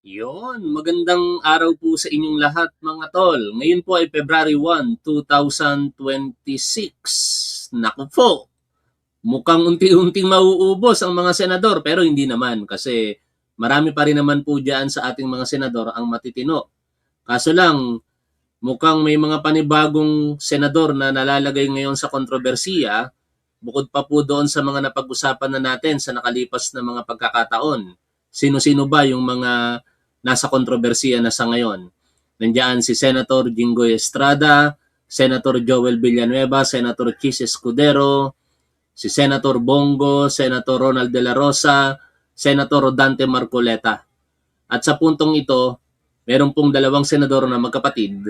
Yon, magandang araw po sa inyong lahat mga tol. Ngayon po ay February 1, 2026. Naku po, mukhang unti-unting mauubos ang mga senador pero hindi naman kasi marami pa rin naman po dyan sa ating mga senador ang matitino. Kaso lang, mukhang may mga panibagong senador na nalalagay ngayon sa kontrobersiya bukod pa po doon sa mga napag-usapan na natin sa nakalipas na mga pagkakataon. Sino-sino ba yung mga nasa kontrobersiya na sa ngayon? Nandiyan si Senator Jinggoy Estrada, Senator Joel Villanueva, Senator Chis Escudero, si Senator Bongo, Senator Ronald De La Rosa, Senator Rodante Marcoleta. At sa puntong ito, meron pong dalawang senador na magkapatid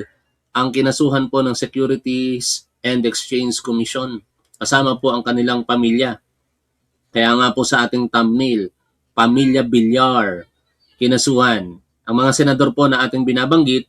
ang kinasuhan po ng Securities and Exchange Commission. Kasama po ang kanilang pamilya. Kaya nga po sa ating thumbnail, Pamilya Villar, kinasuhan. Ang mga senador po na ating binabanggit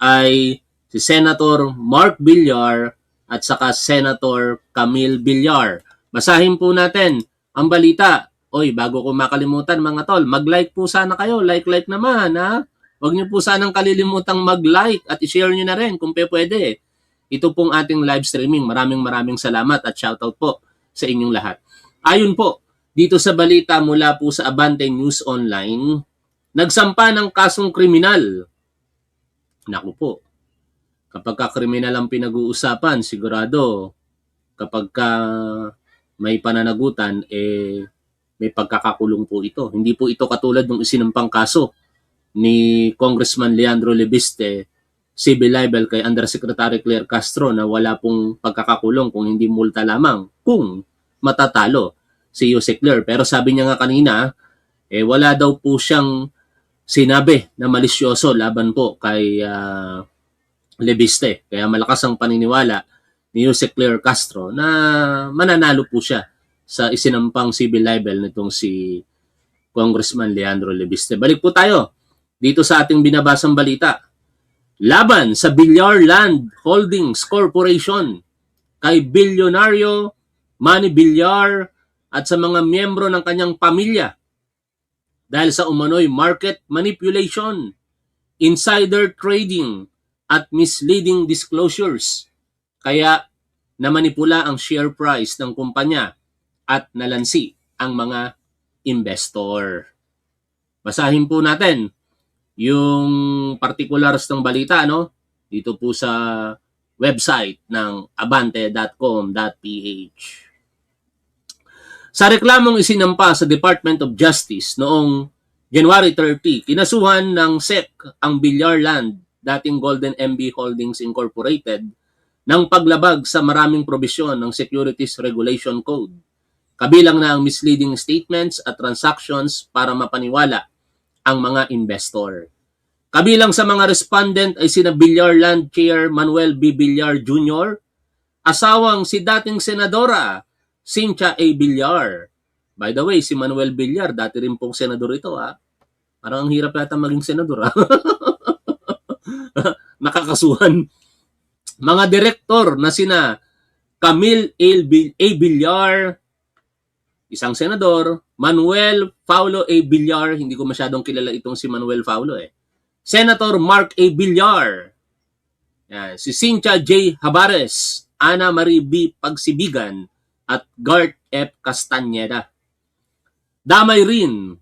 ay si Senator Mark Villar at saka Senator Camille Villar. Basahin po natin ang balita. Oy, bago ko makalimutan mga tol, mag-like po sana kayo. Like naman ha. Huwag niyo po sanang kalilimutang mag-like at i-share niyo na rin kung pwede. Ito pong ating live streaming. Maraming salamat at shoutout po sa inyong lahat. Ayon po, dito sa balita mula po sa Abante News Online, nagsampa ng kasong kriminal. Naku po, kapag ka-kriminal ang pinag-uusapan, sigurado kapag ka may pananagutan, may pagkakakulong po ito. Hindi po ito katulad ng isinampang kaso ni Congressman Leandro Lebiste, civil libel kay Undersecretary Claire Castro na wala pong pagkakakulong kung hindi multa lamang kung matatalo si Yusek Claire. Pero sabi niya nga kanina, wala daw po siyang sinabi na malisyoso laban po kay Lebiste. Kaya malakas ang paniniwala ni Yusek Claire Castro na mananalo po siya sa isinampang civil libel nitong si Congressman Leandro Lebiste. Balik po tayo dito sa ating binabasang balita. Laban sa Villar Land Holdings Corporation kay bilyonaryo Manny Villar at sa mga miyembro ng kanyang pamilya dahil sa umano'y market manipulation, insider trading at misleading disclosures. Kaya namanipula ang share price ng kumpanya at nalansi ang mga investor. Basahin po natin yung particulars ng balita dito po sa website ng abante.com.ph. Sa reklamong isinampa sa Department of Justice noong January 30, kinasuhan ng SEC ang Villar Land, dating Golden MB Holdings Incorporated, ng paglabag sa maraming probisyon ng Securities Regulation Code. Kabilang na ang misleading statements at transactions para mapaniwala ang mga investor. Kabilang sa mga respondent ay sina Villar Land Chair Manuel B. Villar Jr., asawang si dating Senadora Cynthia A. Villar. By the way, si Manuel Villar, dati rin pong senador ito ha. Parang ang hirap yata maging senador ha. Nakakasuhan. Mga direktor na sina Camille A. Villar, isang senador, Manuel Paulo A. Villar, hindi ko masyadong kilala itong si Manuel Paulo Senator Mark A. Villar, yan, si Cynthia J. Habares, Ana Marie B. Pagsibigan, at Garth F. Castañeda. Damay rin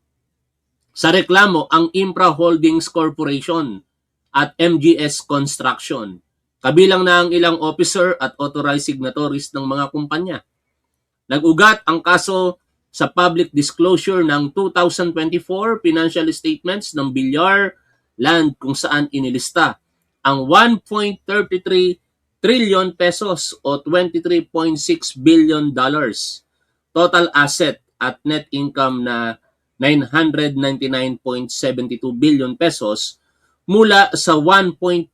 sa reklamo ang Impra Holdings Corporation at MGS Construction. Kabilang na ang ilang officer at authorized signatories ng mga kumpanya. Nag-ugat ang kaso sa public disclosure ng 2024 financial statements ng Villar Land kung saan inilista ang 1.33 trillion pesos o 23.6 billion dollars. Total asset at net income na 999.72 billion pesos mula sa 1.46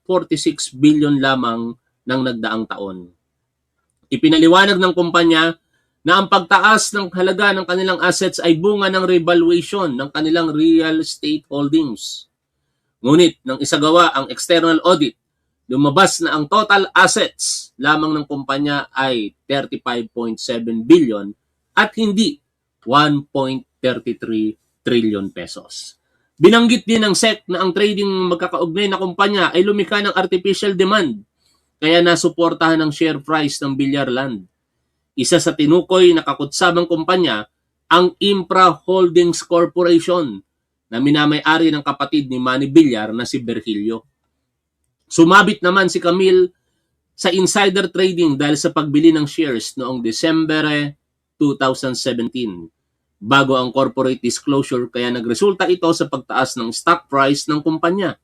billion lamang ng nagdaang taon. Ipinaliwanag ng kumpanya na ang pagtaas ng halaga ng kanilang assets ay bunga ng revaluation ng kanilang real estate holdings. Ngunit nang isagawa ang external audit, lumabas na ang total assets lamang ng kumpanya ay 35.7 billion at hindi 1.33 trillion pesos. Binanggit din ng SEC na ang trading magkakaugnay na kumpanya ay lumikha ng artificial demand, kaya nasuportahan ng share price ng Villar Land. Isa sa tinukoy na kakutsabang kumpanya ang Impra Holdings Corporation na minamay-ari ng kapatid ni Manny Villar na si Virgilio. Sumabit naman si Camille sa insider trading dahil sa pagbili ng shares noong December 2017 bago ang corporate disclosure, kaya nagresulta ito sa pagtaas ng stock price ng kumpanya.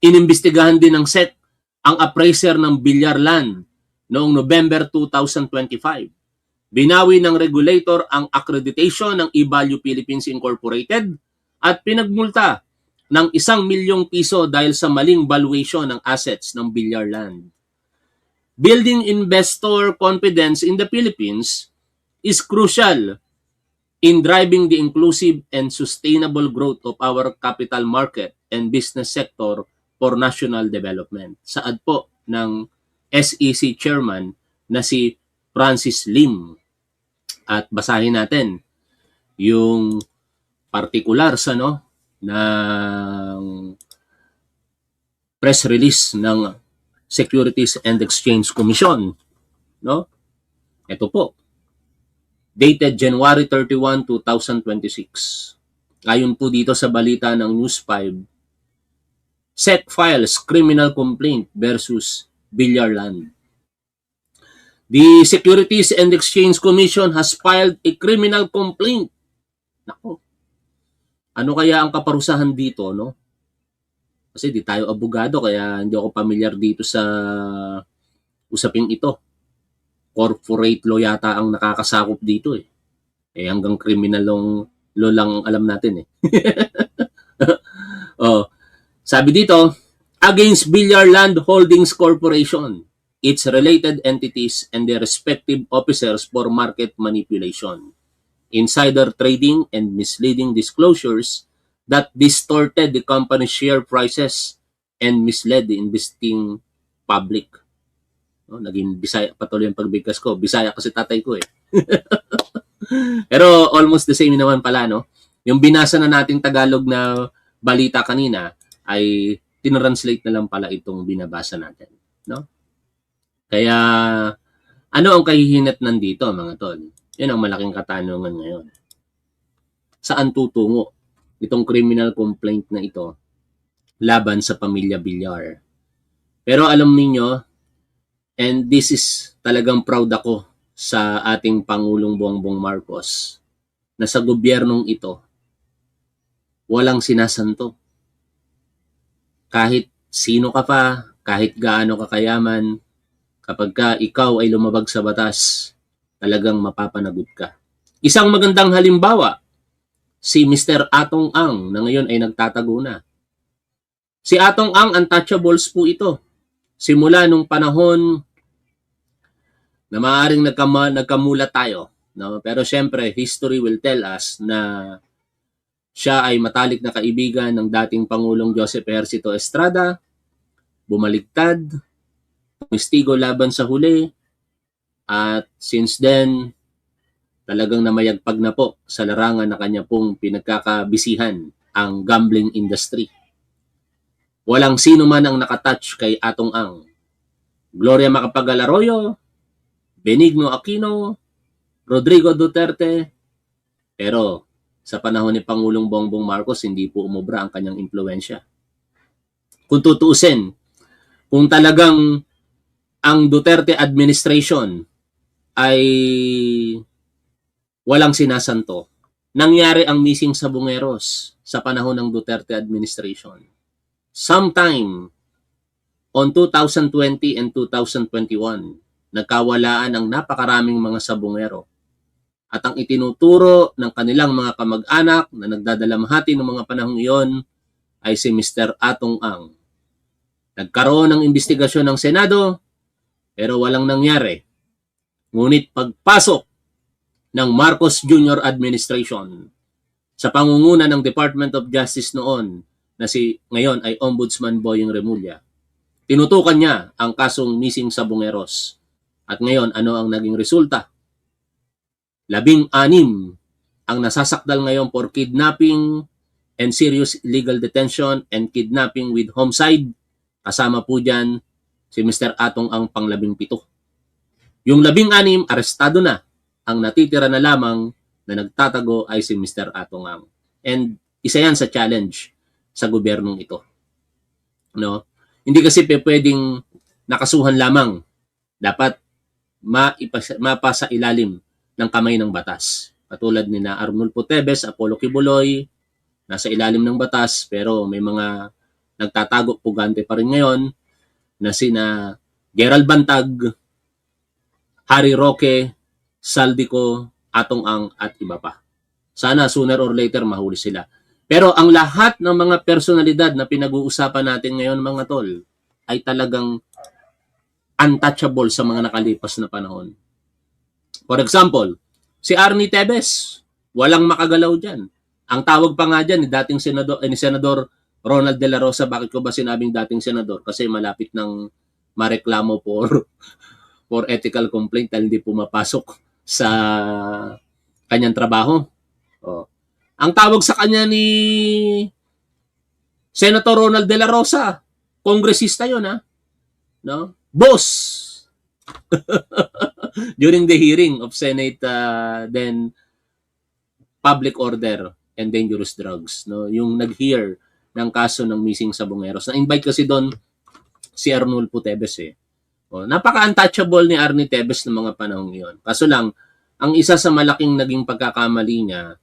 Inimbestigahan din ng SEC ang appraiser ng Villar Land noong November 2025. Binawi ng regulator ang accreditation ng eValue Philippines Incorporated at pinagmulta ng 1 milyong piso dahil sa maling valuation ng assets ng Villar Land. Building investor confidence in the Philippines is crucial in driving the inclusive and sustainable growth of our capital market and business sector for national development. Saad po ng SEC Chairman na si Francis Lim. At basahin natin yung particulars ng press release ng Securities and Exchange Commission. Ito po. Dated January 31, 2026. Ayon po dito sa balita ng News 5, SEC files criminal complaint versus Villar Land. The Securities and Exchange Commission has filed a criminal complaint. Nako. Ano kaya ang kaparusahan dito, no? Kasi di tayo abogado, kaya hindi ako pamilyar dito sa usaping ito. Corporate law yata ang nakakasakop dito eh. Hanggang criminal law lang alam natin eh. Sabi dito, against Villar Land Holdings Corporation, its related entities and their respective officers for market manipulation, insider trading and misleading disclosures that distorted the company's share prices and misled the investing public. Naging Bisaya patuloy yung pagbigkas ko. Bisaya kasi tatay ko eh. Pero almost the same naman pala, no? Yung binasa na nating Tagalog na balita kanina ay tinranslate na lang pala itong binabasa natin, no? Kaya ano ang kahihinatnan dito, mga tol? Yan ang malaking katanungan ngayon. Saan tutungo itong criminal complaint na ito laban sa pamilya Villar? Pero alam niyo, and this is talagang proud ako sa ating Pangulong Bongbong Marcos na sa gobyernong ito, walang sinasanto. Kahit sino ka pa, kahit gaano ka kayaman, kapag ka ikaw ay lumabag sa batas, talagang mapapanagot ka. Isang magandang halimbawa, si Mr. Atong Ang na ngayon ay nagtatago na. Si Atong Ang, untouchables po ito. Simula nung panahon na maaaring nagkamulat tayo. No? Pero syempre, history will tell us na siya ay matalik na kaibigan ng dating Pangulong Joseph Ejercito Estrada, bumaligtad, tumistigo laban sa huli, at since then, talagang namayagpag na po sa larangan na kanya pong pinagkakabisihan ang gambling industry. Walang sino man ang nakatouch kay Atong Ang. Gloria Macapagal Arroyo, Benigno Aquino, Rodrigo Duterte, pero sa panahon ni Pangulong Bongbong Marcos, hindi po umubra ang kanyang impluensya. Kung tutuusin, kung talagang ang Duterte administration ay walang sinasanto, nangyari ang missing sabongeros sa panahon ng Duterte administration. Sometime on 2020 and 2021, nagkawalaan ang napakaraming mga sabongero. At ang itinuturo ng kanilang mga kamag-anak na nagdadalamhati ng mga panahong iyon ay si Mr. Atong Ang. Nagkaroon ng investigasyon ng Senado, pero walang nangyari. Ngunit pagpasok ng Marcos Jr. administration sa pangunguna ng Department of Justice noon, na si ngayon ay Ombudsman Boyeng Remulla, tinutukan niya ang kasong missing sabongeros. At ngayon, ano ang naging resulta? 16 ang nasasakdal ngayon for kidnapping and serious illegal detention and kidnapping with homicide. Kasama po dyan si Mr. Atong ang pang-17. Yung 16, arestado na. Ang natitira na lamang na nagtatago ay si Mr. Atong ang. And isa yan sa challenge sa gobyernong ito. No? Hindi kasi pwedeng nakasuhan lamang. Dapat mapasa ilalim ng kamay ng batas. Katulad ni na Arnulfo Teves, Apollo Kibuloy, nasa ilalim ng batas, pero may mga nagtatago, pugante pa rin ngayon, na sina Gerald Bantag, Harry Roque, Saldico, Atong Ang, at iba pa. Sana sooner or later mahuli sila. Pero ang lahat ng mga personalidad na pinag-uusapan natin ngayon, mga tol, ay talagang untouchable sa mga nakalipas na panahon. For example, si Arnie Teves, walang makagalaw dyan. Ang tawag pa nga dyan ni Senador Ronald De La Rosa. Bakit ko ba sinabing dating senador? Kasi malapit ng mareklamo for ethical complaint dahil hindi pumapasok sa kanyang trabaho. Oh. Ang tawag sa kanya ni Senator Ronald De La Rosa, kongresista yun, ha? No? Boss! During the hearing of Senate then Public Order and Dangerous Drugs, no? Yung nag-hear ng kaso ng missing Sabongeros. Na-invite kasi doon si Arnulfo Teves eh. O, napaka-untouchable ni Arnie Teves ng mga panahong iyon. Kaso lang, ang isa sa malaking naging pagkakamali niya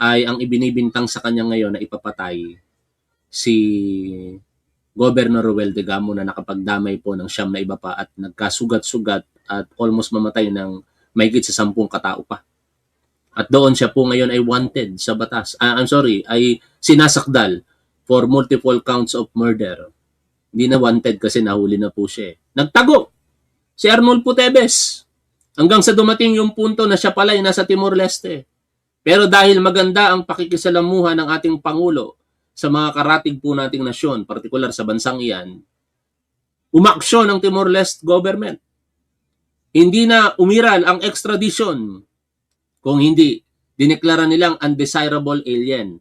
ay ang ibinibintang sa kanya ngayon na ipapatay si Governor Ruel de Gamo na nakapagdamay po ng 9 na iba pa at nagkasugat-sugat at almost mamatay ng mahigit sa 10 katao pa. At doon siya po ngayon ay wanted sa batas. Ay sinasakdal for multiple counts of murder. Hindi na wanted kasi nahuli na po siya. Nagtago si Arnulfo Teves hanggang sa dumating yung punto na siya pala ay nasa Timor-Leste. Pero dahil maganda ang pakikisalamuha ng ating Pangulo sa mga karatig po nating nasyon, partikular sa bansang iyan, umaksyon ang Timor-Leste government. Hindi na umiral ang extradition. Kung hindi, dineklara nilang undesirable alien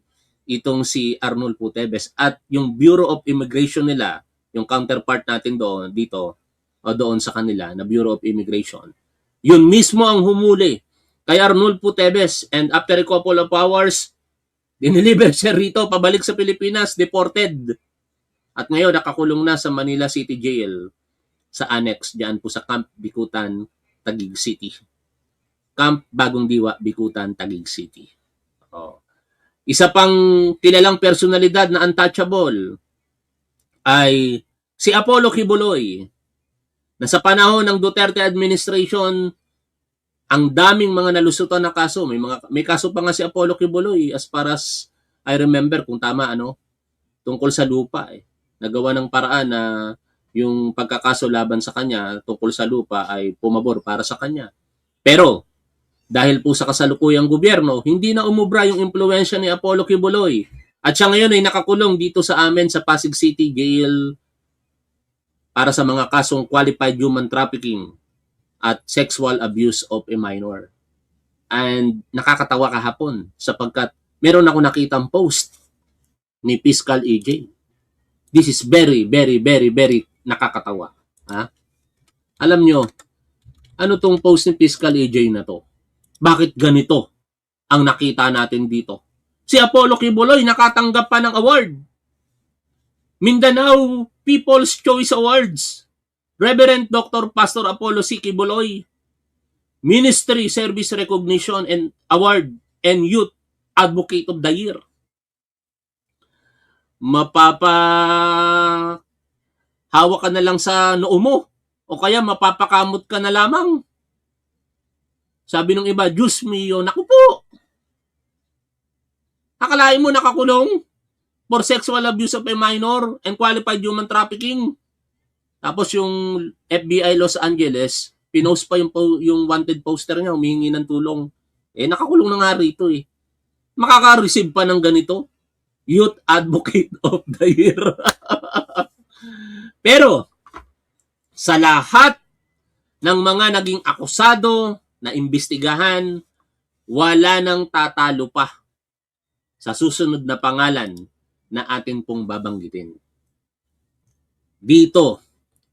itong si Arnulfo Teves at yung Bureau of Immigration nila, yung counterpart natin doon, dito, o doon sa kanila, na Bureau of Immigration, yun mismo ang humuli kay Arnulfo Teves, and after a couple of hours, dineliver siya rito, pabalik sa Pilipinas, deported. At ngayon, nakakulong na sa Manila City Jail sa annex, diyan po sa Camp Bikutan, Taguig City. Camp Bagong Diwa, Bikutan, Taguig City. Oh. Isa pang kilalang personalidad na untouchable ay si Apollo Kibuloy, na sa panahon ng Duterte administration, ang daming mga nalusutan na kaso. May kaso pa nga si Apollo Kibuloy as far as I remember, kung tama, tungkol sa lupa. Nagawa ng paraan na yung pagkakaso laban sa kanya tungkol sa lupa ay pumabor para sa kanya. Pero dahil po sa kasalukuyang gobyerno, hindi na umubra yung impluwensya ni Apollo Kibuloy. At siya ngayon ay nakakulong dito sa amin sa Pasig City Jail para sa mga kasong qualified human trafficking at sexual abuse of a minor. And nakakatawa kahapon sapagkat meron ako nakitang post ni Fiscal AJ. This is very, very, very, very nakakatawa. Ha? Alam nyo, ano tong post ni Fiscal AJ na to? Bakit ganito ang nakita natin dito? Si Apollo Kibuloy nakatanggap pa ng award. Mindanao People's Choice Awards. Reverend Dr. Pastor Apollo C. Kibuloy, Ministry Service Recognition and Award and Youth Advocate of the Year. Hawak ka na lang sa noo mo o kaya mapapakamot ka na lamang. Sabi ng iba, Diyos mio, naku po. Akalain mo nakakulong for sexual abuse of a minor and qualified human trafficking. Tapos yung FBI Los Angeles, pinost pa yung wanted poster niya, humihingi ng tulong. Nakakulong na nga rito eh. Makaka-receive pa ng ganito. Youth Advocate of the Year. Pero, sa lahat ng mga naging akusado na imbestigahan, wala nang tatalo pa sa susunod na pangalan na atin pong babanggitin. Dito,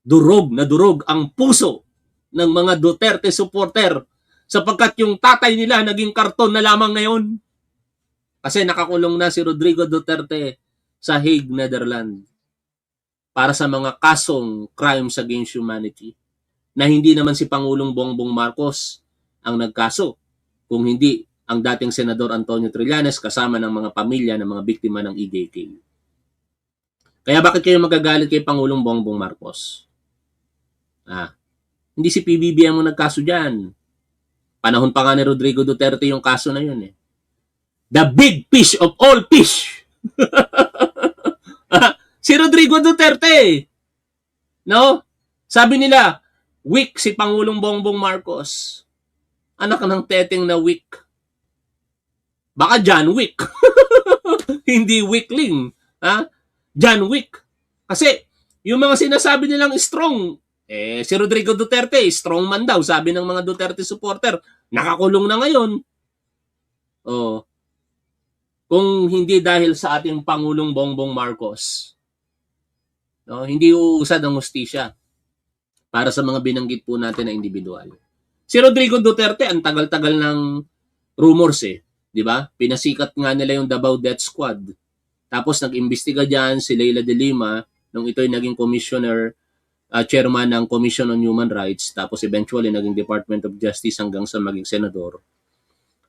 durog na durog ang puso ng mga Duterte supporter sapagkat yung tatay nila naging karton na lamang ngayon. Kasi nakakulong na si Rodrigo Duterte sa Hague, Netherlands para sa mga kasong crimes against humanity na hindi naman si Pangulong Bongbong Marcos ang nagkaso, kung hindi ang dating Senador Antonio Trillanes kasama ng mga pamilya ng mga biktima ng EJK. Kaya bakit kayo magagalit kay Pangulong Bongbong Marcos? Hindi si PBBM mo nagkaso dyan. Panahon pa nga ni Rodrigo Duterte yung kaso na yun eh. The big fish of all fish. Si Rodrigo Duterte. No? Sabi nila, weak si Pangulong Bongbong Marcos. Anak ng teteng na weak. Baka John Wick. Hindi weakling. John Wick. Kasi, yung mga sinasabi nilang strong, si Rodrigo Duterte, strong man daw, sabi ng mga Duterte supporter, nakakulong na ngayon. Kung hindi dahil sa ating Pangulong Bongbong Marcos, hindi uusad ang hustisya para sa mga binanggit po natin na individual. Si Rodrigo Duterte, ang tagal-tagal ng rumors di ba? Pinasikat nga nila yung Davao Death Squad. Tapos nag-imbestiga dyan si Leila de Lima nung ito'y naging commissioner, chairman ng Commission on Human Rights, tapos eventually naging Department of Justice hanggang sa maging senador.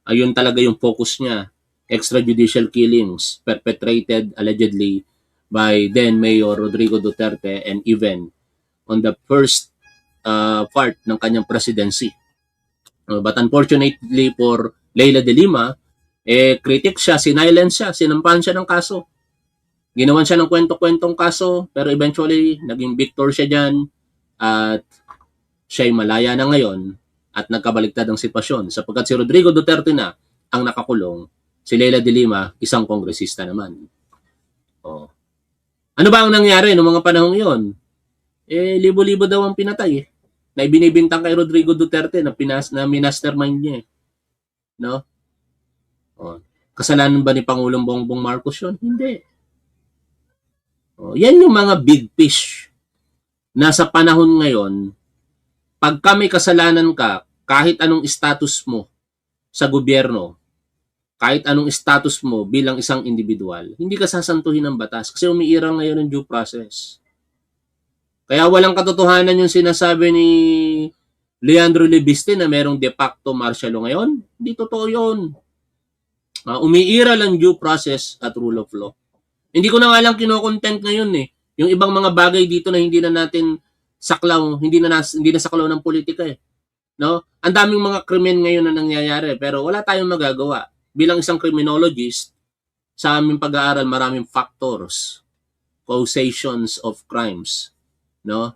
Ayun talaga yung focus niya. Extrajudicial killings perpetrated allegedly by then Mayor Rodrigo Duterte and even on the first part ng kanyang presidency. But unfortunately for Leila de Lima, critic siya, sinilence siya, sinampahan siya ng kaso. Ginawan siya ng kwento-kwentong kaso, pero eventually, naging victor siya dyan at siya'y malaya na ngayon at nagkabaliktad ang sitwasyon sapagkat si Rodrigo Duterte na ang nakakulong, si Leila de Lima, isang kongresista naman. Ano ba ang nangyari noong mga panahong iyon? Libo-libo daw ang pinatay na ibinibintang kay Rodrigo Duterte na minastermind niya. No? Kasalanan ba ni Pangulong Bongbong Marcos yun? Hindi. Yan yung mga big fish na sa panahon ngayon, pagka may kasalanan ka, kahit anong status mo sa gobyerno, kahit anong status mo bilang isang individual, hindi ka sasantuhin ng batas kasi umiirang ngayon ang due process. Kaya walang katotohanan yung sinasabi ni Leandro Lebiste na merong de facto martial law ngayon. Hindi totoo yun. Umiiral ang due process at rule of law. Hindi ko na nga lang kino-content ngayon yung ibang mga bagay dito na hindi na natin saklaw, hindi na saklaw ng politika No? Ang daming mga krimen ngayon na nangyayari pero wala tayong magagawa. Bilang isang criminologist, sa aming pag-aaral maraming factors, causations of crimes, no?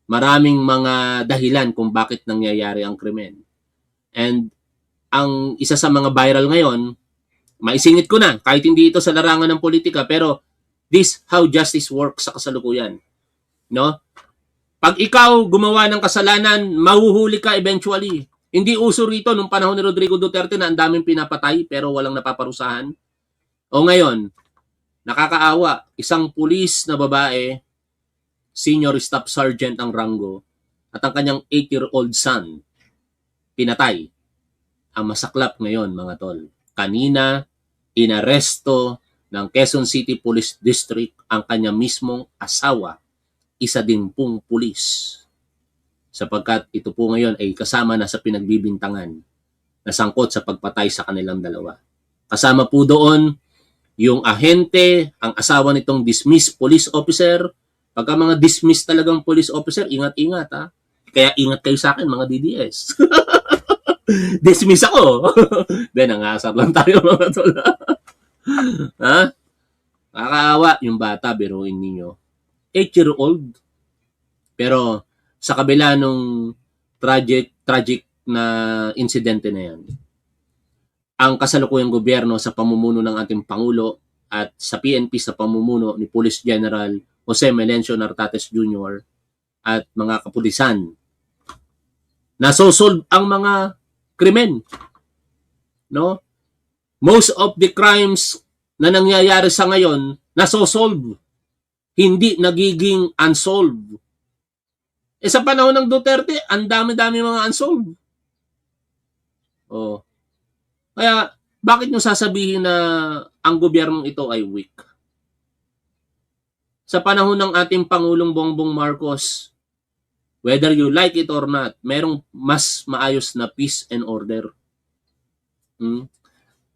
Maraming mga dahilan kung bakit nangyayari ang krimen. And ang isa sa mga viral ngayon, maisingit ko na, kahit hindi ito sa larangan ng politika, pero this how justice works sa kasalukuyan. No? Pag ikaw gumawa ng kasalanan, mahuhuli ka eventually. Hindi uso rito nung panahon ni Rodrigo Duterte na ang daming pinapatay pero walang napaparusahan. O ngayon, nakakaawa, isang pulis na babae, senior staff sergeant ang ranggo, at ang kanyang 8-year-old son, pinatay. Ang masaklap ngayon, mga tol. Kanina, inaresto ng Quezon City Police District ang kanya mismong asawa, isa din pong pulis. Sapagkat ito po ngayon ay kasama na sa pinagbibintangan na sangkot sa pagpatay sa kanilang dalawa. Kasama po doon yung ahente, ang asawa nitong dismissed police officer. Pagka mga dismissed talagang police officer, ingat-ingat ha. Kaya ingat kayo sa akin mga DDS. Dismiss ako. Then, nangasar lang tayo mga tol. Ha? Nakakaawa yung bata, biruin ninyo. 8-year-old. Pero sa kabila nung tragic na insidente na yan, ang kasalukuyang gobyerno sa pamumuno ng ating Pangulo at sa PNP sa pamumuno ni Police General Jose Melencio Nartates Jr. at mga kapulisan, nasosolve ang mga krimen. No? Most of the crimes na nangyayari sa ngayon, nasosolve. Hindi nagiging unsolved. Sa panahon ng Duterte, ang dami-dami mga unsolved. Oh. Kaya, bakit nyo sasabihin na ang gobyernong ito ay weak? Sa panahon ng ating Pangulong Bongbong Marcos, whether you like it or not, merong mas maayos na peace and order.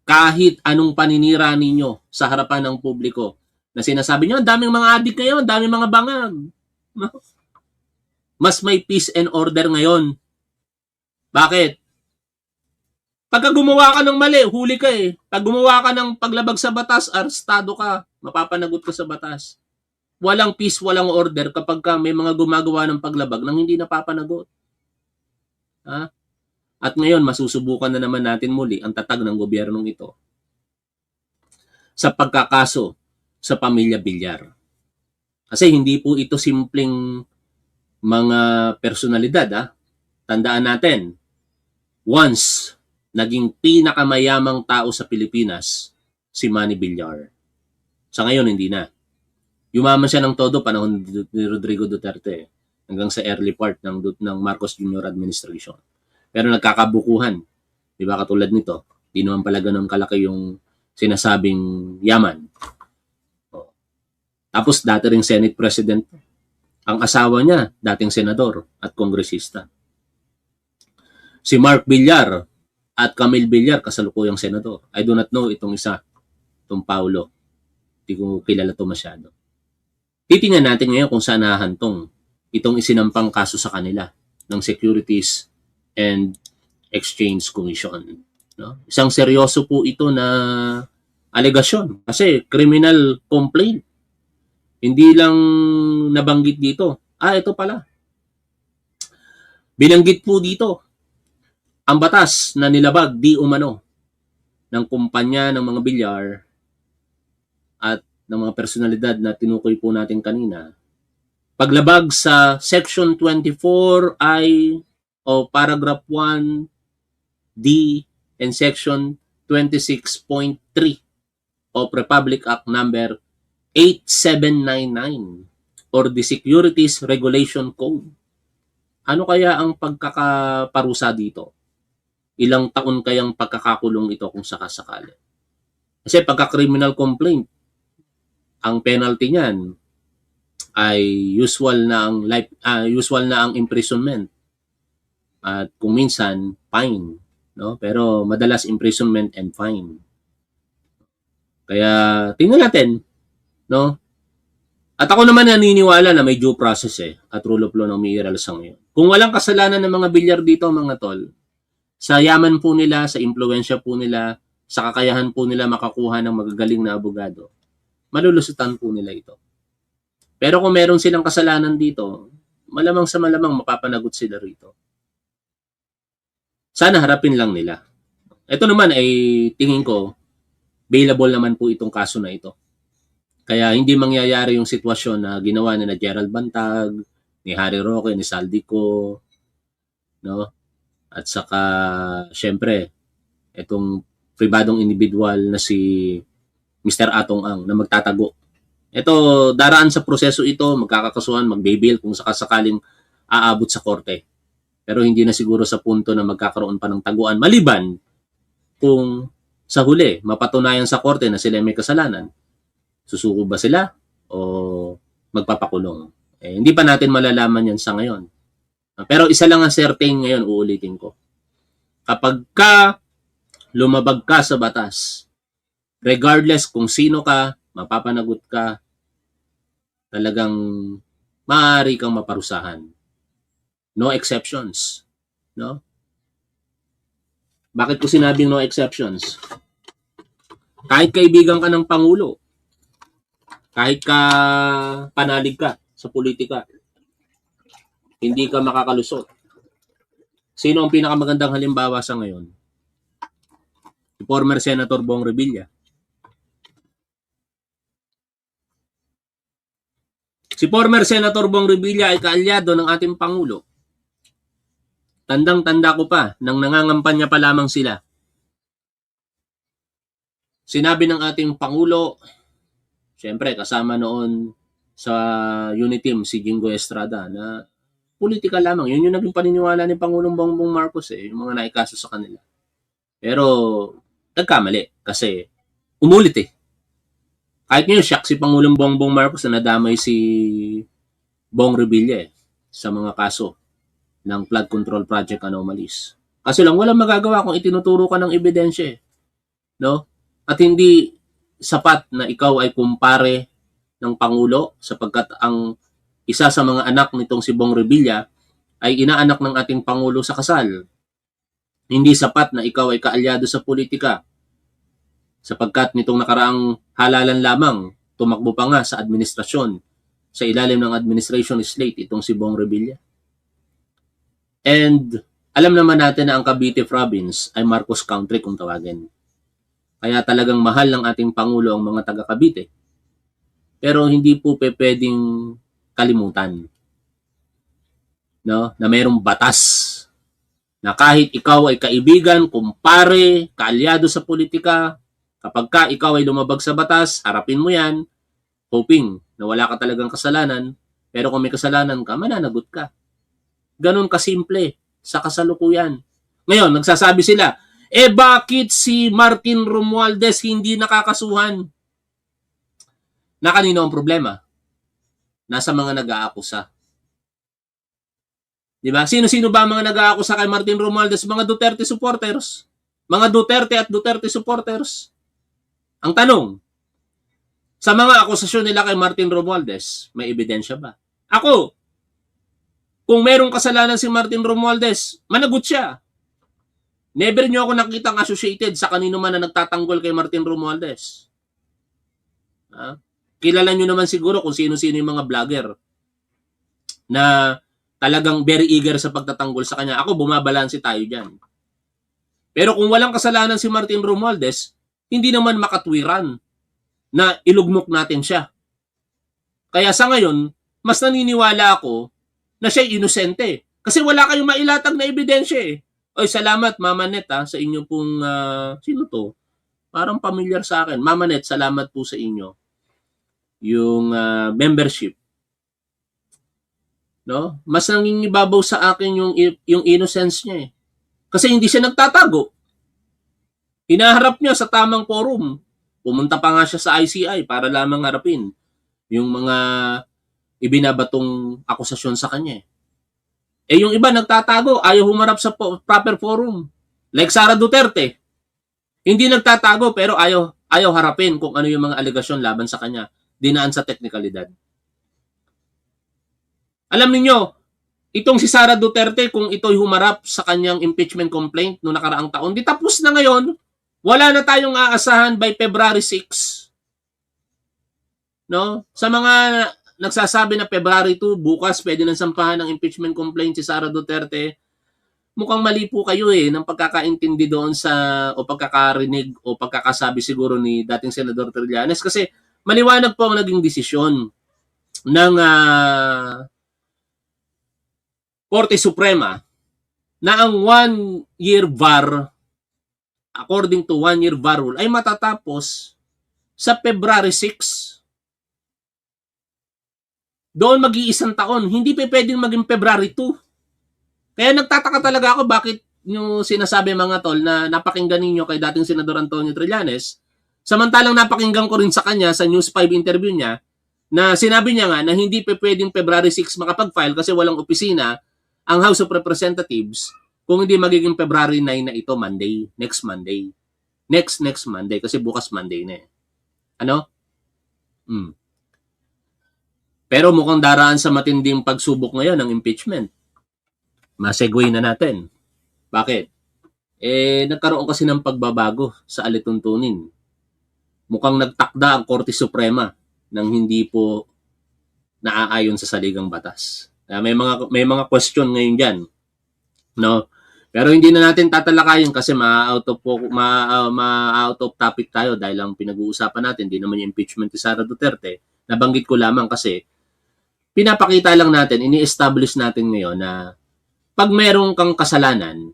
Kahit anong paninira ninyo sa harapan ng publiko, na sinasabi nyo, daming mga adik ngayon, daming mga bangag. No? Mas may peace and order ngayon. Bakit? Pagka gumawa ka ng mali, huli ka eh. Pag gumawa ka ng paglabag sa batas, arestado ka, mapapanagot ka sa batas. Walang peace, walang order kapag ka may mga gumagawa ng paglabag nang hindi napapanagot. Ha? At ngayon, masusubukan na naman natin muli ang tatag ng gobyernong ito sa pagkakaso sa Pamilya Villar. Kasi hindi po ito simpleng mga personalidad. Ha? Tandaan natin, once naging pinakamayamang tao sa Pilipinas, si Manny Villar. Sa ngayon, hindi na. Yumaman siya ng todo panahon ni Rodrigo Duterte hanggang sa early part ng Marcos Jr. administration. Pero nagkakabukuhan. Di ba katulad nito? Di naman pala ganun kalaki yung sinasabing yaman. Tapos dati ring Senate President. Ang asawa niya, dating senador at kongresista. Si Mark Villar at Camille Villar, kasalukuyang senador. I do not know itong isa, itong Paulo. Hindi ko kilala ito masyado. Titingnan natin ngayon kung saan nahahantong itong isinampang kaso sa kanila ng Securities and Exchange Commission. No? Isang seryoso po ito na alegasyon kasi criminal complaint. Hindi lang nabanggit dito. Ito pala. Binanggit po dito ang batas na nilabag di umano ng kumpanya ng mga bilyar at ng mga personalidad na tinukoy po natin kanina. Paglabag sa Section 24I o Paragraph 1D and Section 26.3 of Republic Act Number 8799 or the Securities Regulation Code. Ano kaya ang pagkakaparusa dito? Ilang taon kayang pagkakakulong ito kung sakasakali? Kasi pagka-criminal complaint, ang penalty niyan ay usual na ang imprisonment at kung minsan fine, no? Pero madalas imprisonment and fine. Kaya tingnan natin, no? At ako naman naniniwala na may due process at rule of law ng umiiral sa ngayon. Kung walang kasalanan ng mga bilyar dito, mga tol, sa yaman po nila, sa impluwensya po nila, sa kakayahan po nila makakuha ng magagaling na abogado, malulusutan po nila ito. Pero kung meron silang kasalanan dito, malamang sa malamang mapapanagot sila rito. Sana harapin lang nila. Ito naman ay tingin ko, bailable naman po itong kaso na ito. Kaya hindi mangyayari yung sitwasyon na ginawa ni na Gerald Bantag, ni Harry Roque, ni Saldico, no? At saka, syempre, itong pribadong individual na si Mr. Atong Ang na magtatago. Ito, daraan sa proseso ito, magkakasuhan, mag-bail kung sakasakaling aabot sa korte. Pero hindi na siguro sa punto na magkakaroon pa ng taguan. Maliban kung sa huli, mapatunayan sa korte na sila may kasalanan. Susuko ba sila o magpapakulong? Hindi pa natin malalaman yan sa ngayon. Pero isa lang ang certain ngayon, uulitin ko. Kapag ka lumabag ka sa batas, regardless kung sino ka, mapapanagot ka, talagang maaari kang maparusahan. No exceptions. No? Bakit ko sinabing no exceptions? Kahit kaibigan ka ng Pangulo, kahit ka panalig ka sa politika, hindi ka makakalusot. Sino ang pinakamagandang halimbawa sa ngayon? Si former Senator Bong Revilla. Si former Senator Bong Revilla ay kaalyado ng ating Pangulo. Tandang-tanda ko pa nang nangangampanya pa lamang sila Sinabi ng ating Pangulo, siyempre kasama noon sa unit team si Jingo Estrada na politika lamang. Yun yung naging paniniwala ni Pangulong Bongbong Marcos yung mga naikaso sa kanila. Pero nagkamali kasi umulit Kahit ngayon, shock si Pangulong Bongbong Marcos na nadamay si Bong Revilla sa mga kaso ng flood control project anomalies. Kasi lang, walang magagawa kung itinuturo ka ng ebidensya no? At hindi sapat na ikaw ay kumpare ng Pangulo sapagkat ang isa sa mga anak nitong si Bong Revilla ay inaanak ng ating Pangulo sa kasal. Hindi sapat na ikaw ay kaalyado sa politika sapagkat nitong nakaraang halalan lamang, tumakbo pa nga sa administrasyon, sa ilalim ng administration slate itong si Bong Revilla. And alam naman natin na ang Cavite province ay Marcos country kung tawagin. Kaya talagang mahal ng ating Pangulo ang mga taga Cavite. Pero hindi po pwedeng kalimutan na mayroong batas na kahit ikaw ay kaibigan, kumpare, kaalyado sa politika, kapag ka ikaw ay lumabag sa batas, harapin mo yan, hoping na wala ka talagang kasalanan, pero kung may kasalanan ka, mananagot ka. Ganon kasimple sa kasalukuyan. Ngayon, nagsasabi sila, bakit si Martin Romualdez hindi nakakasuhan? Na kanino ang problema? Nasa mga nag-aakusa. Diba? Sino-sino ba mga nag-aakusa kay Martin Romualdez? Mga Duterte supporters. Mga Duterte at Duterte supporters. Ang tanong, sa mga akusasyon nila kay Martin Romualdez, may ebidensya ba? Ako, kung merong kasalanan si Martin Romualdez, managot siya. Never nyo ako nakitang associated sa kanino man na nagtatanggol kay Martin Romualdez. Kilala nyo naman siguro kung sino-sino yung mga vlogger na talagang very eager sa pagtatanggol sa kanya. Ako, bumabalanse tayo dyan. Pero kung walang kasalanan si Martin Romualdez, hindi naman makatwiran na ilugmok natin siya. Kaya sa ngayon, mas naniniwala ako na siya'y inosente. Kasi wala kayong mailatag na ebidensya Oy, salamat Mama Net sa inyo pong, sino to? Parang familiar sa akin. Mama Net, salamat po sa inyo. Yung membership. No? Mas nangingibabaw sa akin yung innocence niya Kasi hindi siya nagtatago. Hinaharap niya sa tamang forum. Pumunta pa nga siya sa ICI para lamang harapin yung mga ibinabatong akusasyon sa kanya. Yung iba nagtatago, ayaw humarap sa proper forum. Like Sara Duterte. Hindi nagtatago pero ayaw harapin kung ano yung mga alegasyon laban sa kanya. Dinaan sa teknikalidad. Alam niyo, itong si Sara Duterte, kung ito'y humarap sa kanyang impeachment complaint noong nakaraang taon, di tapos na ngayon. Wala na tayong aasahan by February 6. No? Sa mga nagsasabi na February 2, bukas pwede nang sampahan ng impeachment complaint si Sara Duterte, mukhang mali po kayo ng pagkakaintindi doon o pagkakarinig o pagkakasabi siguro ni dating Senador Trillanes kasi maliwanag po ang naging desisyon ng Korte Suprema na ang 1-year VAR, according to 1-year VAR rule, ay matatapos sa February 6. Doon mag-iisang taon. Hindi pa pwedeng maging February 2. Kaya nagtataka talaga ako bakit yung sinasabi mga tol na napakinggan ninyo kay dating Senador Antonio Trillanes, samantalang napakinggan ko rin sa kanya sa News 5 interview niya na sinabi niya nga na hindi pa pwedeng February 6 makapag-file kasi walang opisina ang House of Representatives kung hindi magiging February 9 na ito, Monday, next Monday. Next Monday kasi bukas Monday na Ano? Pero mukhang daraan sa matinding pagsubok ngayon ng impeachment. Masegue na natin. Bakit? Nagkaroon kasi ng pagbabago sa alituntunin. Mukhang nagtakda ang Korte Suprema nang hindi po naaayon sa saligang batas. May mga question ngayon diyan, no? Pero hindi na natin tatalakayin kasi ma-out of topic tayo dahil ang pinag-uusapan natin hindi naman yung impeachment ni Sara Duterte. Nabanggit ko lamang kasi pinapakita lang natin, ini-establish natin ngayon na pag merong kang kasalanan,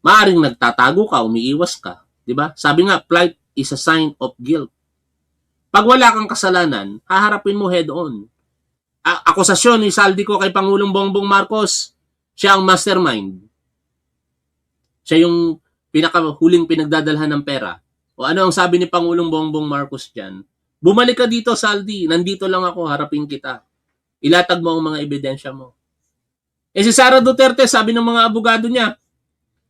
maaaring nagtatago ka, umiiwas ka, 'di ba? Sabi nga, is a sign of guilt. Pag wala kang kasalanan, haharapin mo head on. Akusasyon ni Saldico kay Pangulong Bongbong Marcos, siya ang mastermind. Siya yung pinakahuling pinagdadalhan ng pera. O ano ang sabi ni Pangulong Bongbong Marcos dyan? Bumalik ka dito, Saldi. Nandito lang ako, harapin kita. Ilatag mo ang mga ebidensya mo. Eh si Sara Duterte, sabi ng mga abogado niya,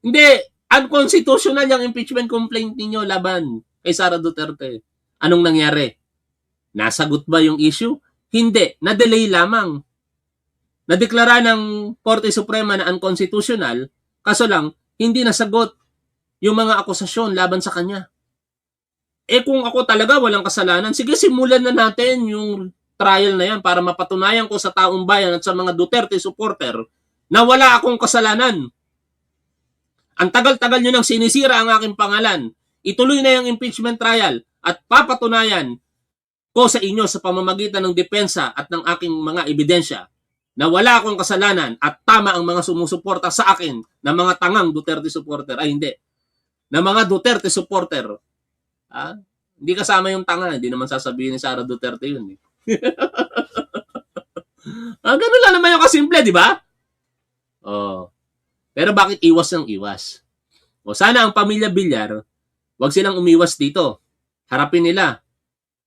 hindi, unconstitutional yung impeachment complaint ninyo laban kay Sara Duterte. Anong nangyari? Nasagot ba yung issue? Hindi, na-delay lamang. Nadeklara ng Korte Suprema na unconstitutional, kaso lang, hindi nasagot yung mga akusasyon laban sa kanya. Eh kung ako talaga walang kasalanan, sige simulan na natin yung trial na yan para mapatunayan ko sa taong bayan at sa mga Duterte supporter na wala akong kasalanan. Ang tagal-tagal nyo nang sinisira ang aking pangalan. Ituloy na yung impeachment trial at papatunayan ko sa inyo sa pamamagitan ng depensa at ng aking mga ebidensya na wala akong kasalanan at tama ang mga sumusuporta sa akin na mga tangang Duterte supporter. Ay hindi. Na mga Duterte supporter. Hindi kasama yung tanga. Hindi naman sasabihin ni Sara Duterte yun. Ganun lang naman yung kasimple, di ba? Pero bakit iwas ng iwas? Sana ang pamilya Villar, wag silang umiwas dito. Harapin nila.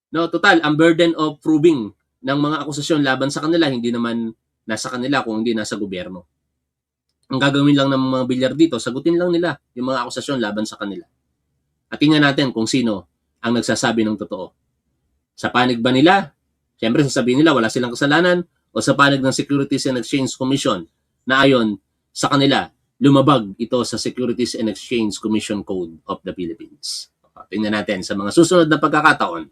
No, total, ang burden of proving ng mga akusasyon laban sa kanila, hindi naman nasa kanila kung hindi nasa gobyerno. Ang gagawin lang ng mga Villar dito, sagutin lang nila yung mga akusasyon laban sa kanila. At tingnan natin kung sino ang nagsasabi ng totoo. Sa panig ba nila? Siyempre, sasabihin nila wala silang kasalanan o sa panig ng Securities and Exchange Commission na ayon sa kanila, lumabag ito sa Securities and Exchange Commission Code of the Philippines. Tingnan natin sa mga susunod na pagkakataon.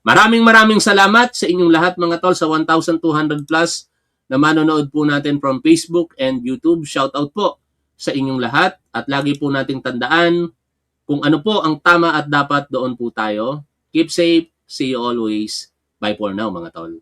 Maraming salamat sa inyong lahat mga tol sa 1,200 plus na manonood po natin from Facebook and YouTube. Shout out po sa inyong lahat at lagi po nating tandaan kung ano po ang tama at dapat doon po tayo. Keep safe. See you always. Bye for now mga tol.